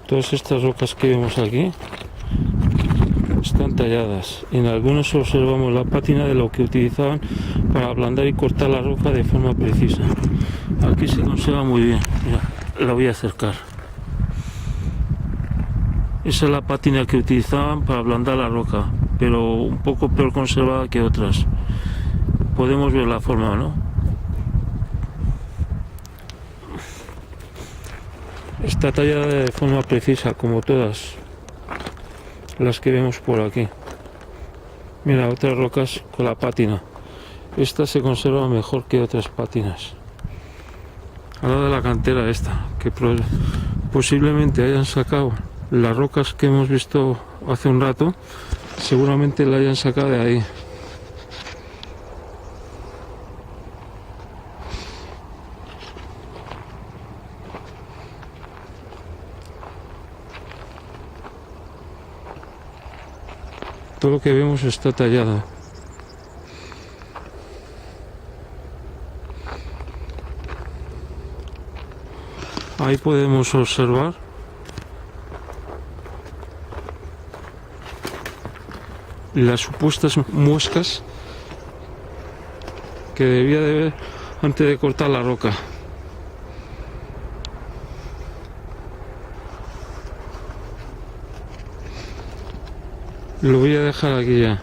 Todas estas rocas que vemos aquí están talladas. En algunos observamos la pátina de lo que utilizaban para ablandar y cortar la roca de forma precisa. Aquí se conserva muy bien. Mira, la voy a acercar. Esa es la pátina que utilizaban para ablandar la roca, pero un poco peor conservada que otras. Podemos ver la forma, ¿no? Está tallada de forma precisa, como todas las que vemos por aquí. Mira, otras rocas con la pátina. Esta se conserva mejor que otras pátinas. Al lado de la cantera esta, que posiblemente hayan sacado las rocas que hemos visto hace un rato, seguramente la hayan sacado de ahí. Todo lo que vemos está tallado. Ahí podemos observar las supuestas muescas que debía de ver antes de cortar la roca. Lo voy a dejar aquí ya.